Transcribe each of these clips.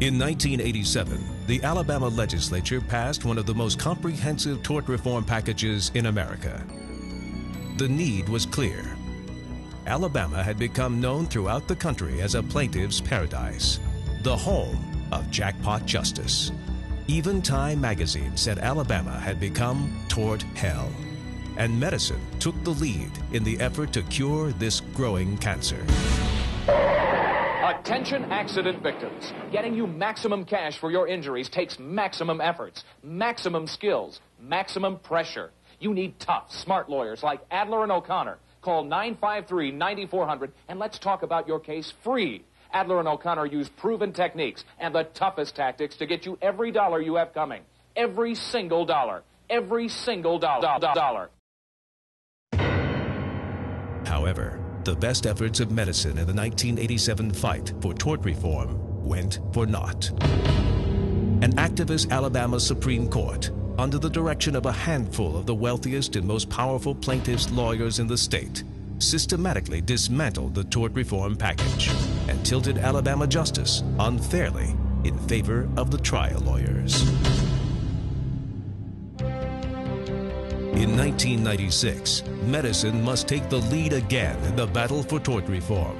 In 1987, the Alabama legislature passed one of the most comprehensive tort reform packages in America. The need was clear. Alabama had become known throughout the country as a plaintiff's paradise, the home of jackpot justice. Even Time magazine said Alabama had become tort hell, and medicine took the lead in the effort to cure this growing cancer. Attention accident victims. Getting you maximum cash for your injuries takes maximum efforts, maximum skills, maximum pressure. You need tough, smart lawyers like Adler and O'Connor. Call 953-9400 and let's talk about your case free. Adler and O'Connor use proven techniques and the toughest tactics to get you every dollar you have coming. Every single dollar. Every single dollar. However, the best efforts of medicine in the 1987 fight for tort reform went for naught. An activist Alabama Supreme Court, under the direction of a handful of the wealthiest and most powerful plaintiffs' lawyers in the state, systematically dismantled the tort reform package and tilted Alabama justice unfairly in favor of the trial lawyers. In 1996, medicine must take the lead again in the battle for tort reform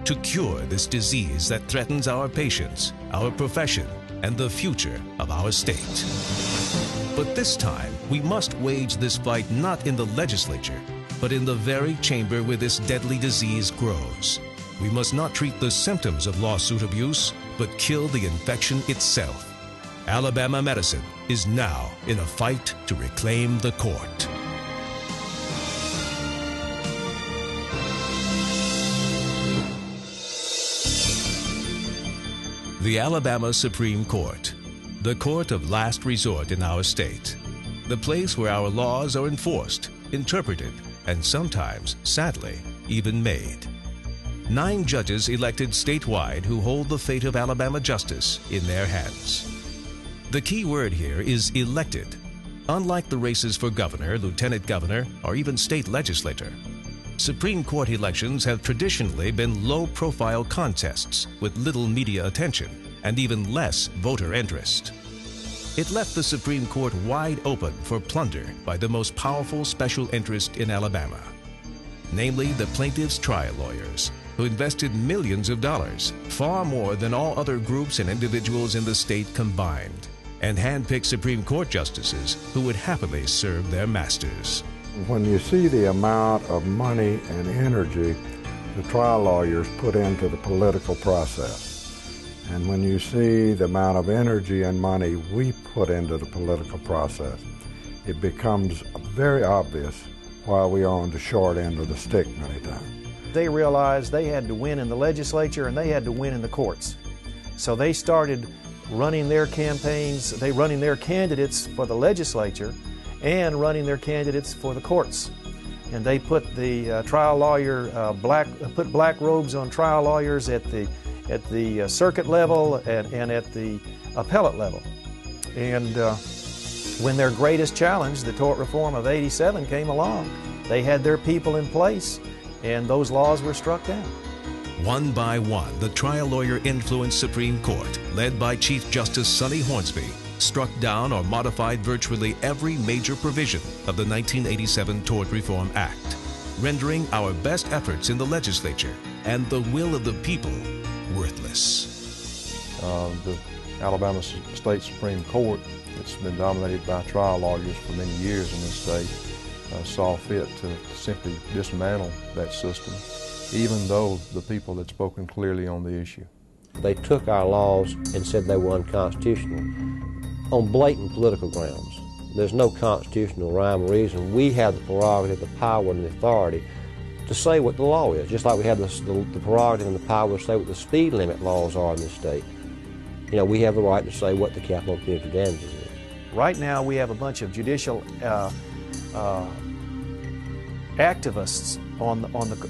to cure this disease that threatens our patients, our profession, and the future of our state. But this time, we must wage this fight not in the legislature, but in the very chamber where this deadly disease grows. We must not treat the symptoms of lawsuit abuse, but kill the infection itself. Alabama medicine is now in a fight to reclaim the court. The Alabama Supreme Court, the court of last resort in our state, the place where our laws are enforced, interpreted, and sometimes, sadly, even made. 9 judges elected statewide who hold the fate of Alabama justice in their hands. The key word here is elected. Unlike the races for governor, lieutenant governor, or even state legislator, Supreme Court elections have traditionally been low-profile contests with little media attention and even less voter interest. It left the Supreme Court wide open for plunder by the most powerful special interest in Alabama, namely the plaintiffs' trial lawyers, who invested millions of dollars, far more than all other groups and individuals in the state combined, and handpicked Supreme Court justices who would happily serve their masters. When you see the amount of money and energy the trial lawyers put into the political process, and when you see the amount of energy and money we put into the political process, it becomes very obvious why we are on the short end of the stick many times. They realized they had to win in the legislature and they had to win in the courts. So they started running their campaigns, running their candidates for the legislature and running their candidates for the courts. And they put the trial lawyer, put black robes on trial lawyers at the circuit level and at the appellate level. And when their greatest challenge, the tort reform of '87, came along, they had their people in place and those laws were struck down. One by one, the trial lawyer-influenced Supreme Court, led by Chief Justice Sonny Hornsby, struck down or modified virtually every major provision of the 1987 Tort Reform Act, rendering our best efforts in the legislature and the will of the people worthless. The Alabama State Supreme Court, it's been dominated by trial lawyers for many years in this state, saw fit to simply dismantle that system, even though the people had spoken clearly on the issue. They took our laws and said they were unconstitutional on blatant political grounds. There's no constitutional rhyme or reason. We have the prerogative, the power, and the authority to say what the law is, just like we have the prerogative and the power to say what the speed limit laws are in this state. You know, we have the right to say what the capital punitive damages is. Right now we have a bunch of judicial activists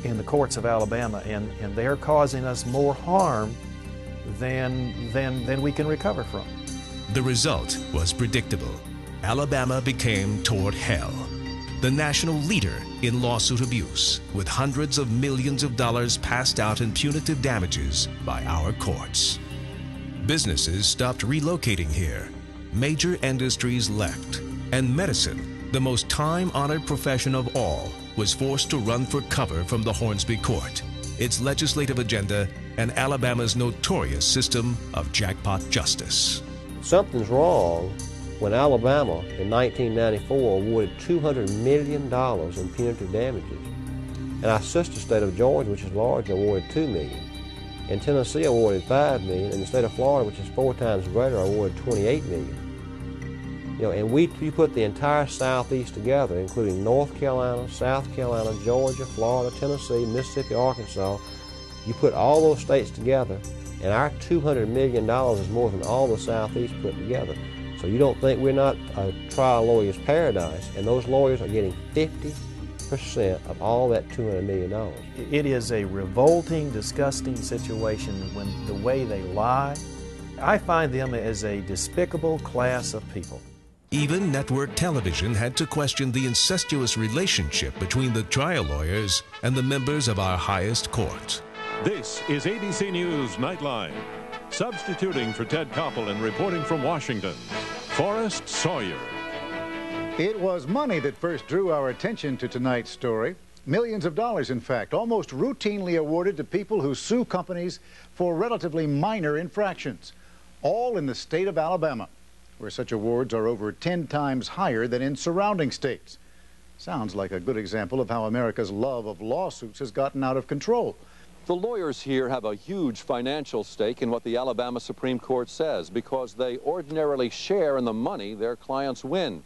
in the courts of Alabama, and they're causing us more harm than we can recover from. The result was predictable. Alabama became tort hell, the national leader in lawsuit abuse, with hundreds of millions of dollars passed out in punitive damages by our courts. Businesses stopped relocating here. Major industries left. And medicine, the most time-honored profession of all, was forced to run for cover from the Hornsby Court, its legislative agenda, and Alabama's notorious system of jackpot justice. Something's wrong when Alabama in 1994 awarded $200 million in punitive damages. And our sister state of Georgia, which is large, awarded $2 million. And Tennessee awarded $5 million, and the state of Florida, which is 4 times greater, awarded $28 million. You know, and you put the entire Southeast together, including North Carolina, South Carolina, Georgia, Florida, Tennessee, Mississippi, Arkansas. You put all those states together, and our $200 million is more than all the Southeast put together. So you don't think we're not a trial lawyer's paradise, and those lawyers are getting 50% of all that $200 million. It is a revolting, disgusting situation when the way they lie. I find them as a despicable class of people. Even network television had to question the incestuous relationship between the trial lawyers and the members of our highest court. This is ABC News Nightline. Substituting for Ted Koppel and reporting from Washington, Forrest Sawyer. It was money that first drew our attention to tonight's story. Millions of dollars, in fact, almost routinely awarded to people who sue companies for relatively minor infractions, all in the state of Alabama, where such awards are over 10 times higher than in surrounding states. Sounds like a good example of how America's love of lawsuits has gotten out of control. The lawyers here have a huge financial stake in what the Alabama Supreme Court says because they ordinarily share in the money their clients win.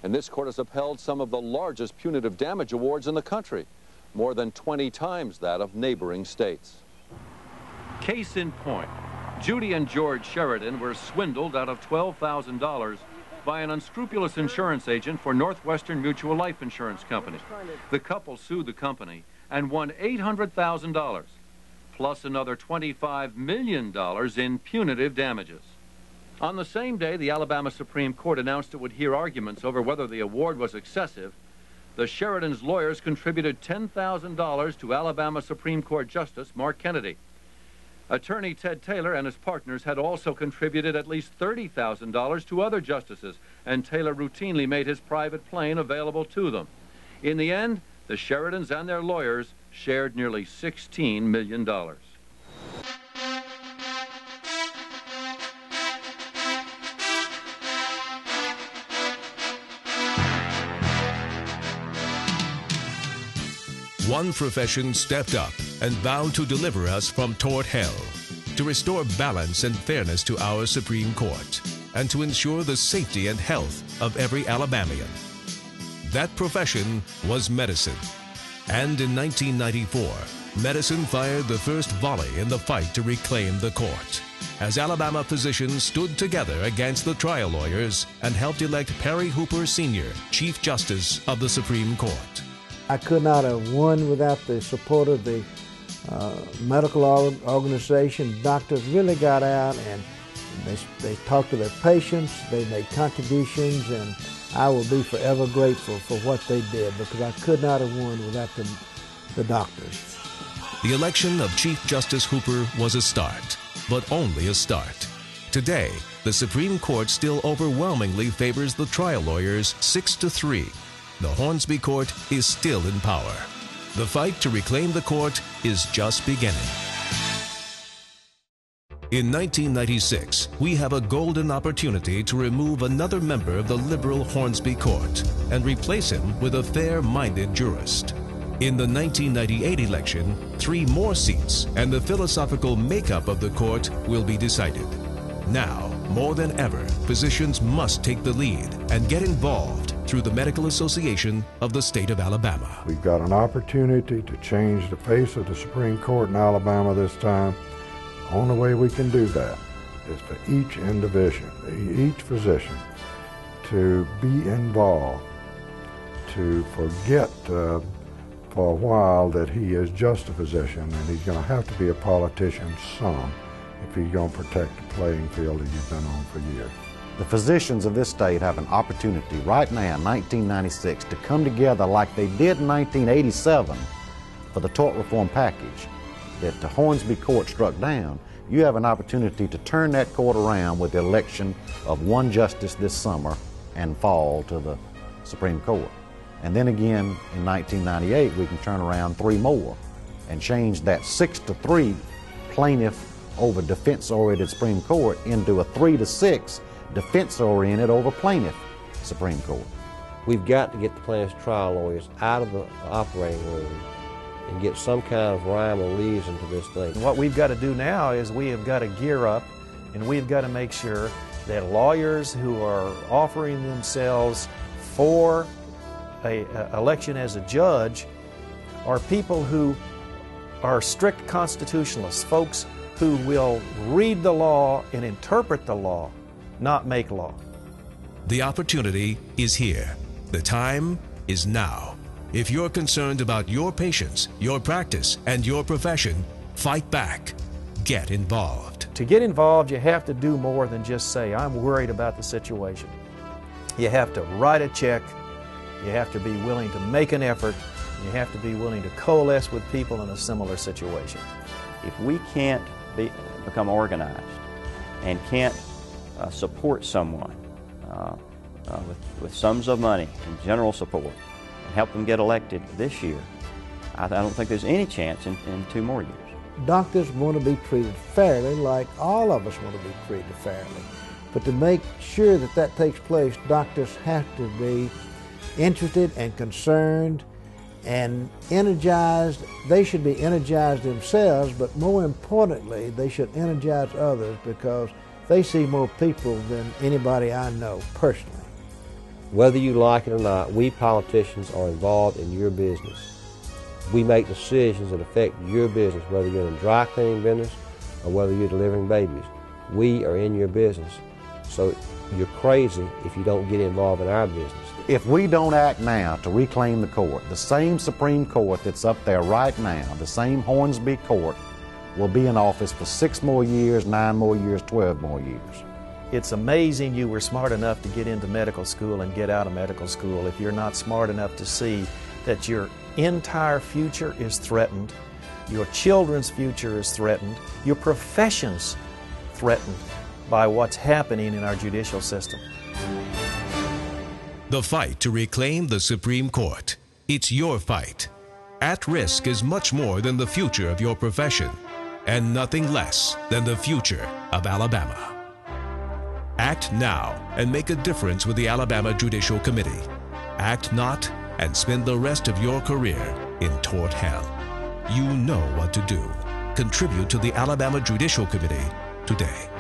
And this court has upheld some of the largest punitive damage awards in the country, more than 20 times that of neighboring states. Case in point, Judy and George Sheridan were swindled out of $12,000 by an unscrupulous insurance agent for Northwestern Mutual Life Insurance Company. The couple sued the company and won $800,000, plus another $25 million in punitive damages. On the same day the Alabama Supreme Court announced it would hear arguments over whether the award was excessive, the Sheridans' lawyers contributed $10,000 to Alabama Supreme Court Justice Mark Kennedy. Attorney Ted Taylor and his partners had also contributed at least $30,000 to other justices, and Taylor routinely made his private plane available to them. In the end, the Sheridans and their lawyers shared nearly $16 million. One profession stepped up and vowed to deliver us from tort hell, to restore balance and fairness to our Supreme Court, and to ensure the safety and health of every Alabamian. That profession was medicine. And in 1994, medicine fired the first volley in the fight to reclaim the court, as Alabama physicians stood together against the trial lawyers and helped elect Perry Hooper Sr., Chief Justice of the Supreme Court. I could not have won without the support of the medical organization. Doctors really got out and they talked to their patients, they made contributions, and I will be forever grateful for what they did because I could not have won without the doctors. The election of Chief Justice Hooper was a start, but only a start. Today, the Supreme Court still overwhelmingly favors the trial lawyers 6-3. The Hornsby Court is still in power. The fight to reclaim the court is just beginning. In 1996, we have a golden opportunity to remove another member of the liberal Hornsby Court and replace him with a fair-minded jurist. In the 1998 election, 3 more seats and the philosophical makeup of the court will be decided. Now, more than ever, physicians must take the lead and get involved through the Medical Association of the state of Alabama. We've got an opportunity to change the face of the Supreme Court in Alabama this time. The only way we can do that is for each individual, each physician, to be involved, to forget for a while that he is just a physician and he's going to have to be a politician some if he's going to protect the playing field that he's been on for years. The physicians of this state have an opportunity right now, in 1996, to come together like they did in 1987 for the tort reform package that the Hornsby Court struck down, You have an opportunity to turn that court around with the election of one justice this summer and fall to the Supreme Court. And then again in 1998, we can turn around 3 more and change that 6-3 plaintiff over defense-oriented Supreme Court into a 3-6 defense-oriented over plaintiff Supreme Court. We've got to get the plaintiff's trial lawyers out of the operating room and get some kind of rhyme or reason to this thing. What we've got to do now is we have got to gear up, and we've got to make sure that lawyers who are offering themselves for an election as a judge are people who are strict constitutionalists, folks who will read the law and interpret the law, not make law. The opportunity is here. The time is now. If you're concerned about your patients, your practice, and your profession, fight back. Get involved. To get involved, you have to do more than just say, I'm worried about the situation. You have to write a check. You have to be willing to make an effort. You have to be willing to coalesce with people in a similar situation. If we can't become organized and can't support someone with sums of money and general support and help them get elected this year, I don't think there's any chance in 2 more years. Doctors want to be treated fairly, like all of us want to be treated fairly. But to make sure that that takes place, doctors have to be interested and concerned and energized. They should be energized themselves, but more importantly, they should energize others because they see more people than anybody I know personally. Whether you like it or not, we politicians are involved in your business. We make decisions that affect your business, whether you're in the dry cleaning business or whether you're delivering babies. We are in your business. So you're crazy if you don't get involved in our business. If we don't act now to reclaim the court, the same Supreme Court that's up there right now, the same Hornsby Court, will be in office for 6 more years, 9 more years, 12 more years. It's amazing you were smart enough to get into medical school and get out of medical school if you're not smart enough to see that your entire future is threatened, your children's future is threatened, your profession's threatened by what's happening in our judicial system. The fight to reclaim the Supreme Court. It's your fight. At risk is much more than the future of your profession, and nothing less than the future of Alabama. Act now and make a difference with the Alabama Judicial Committee. Act not and spend the rest of your career in tort hell. You know what to do. Contribute to the Alabama Judicial Committee today.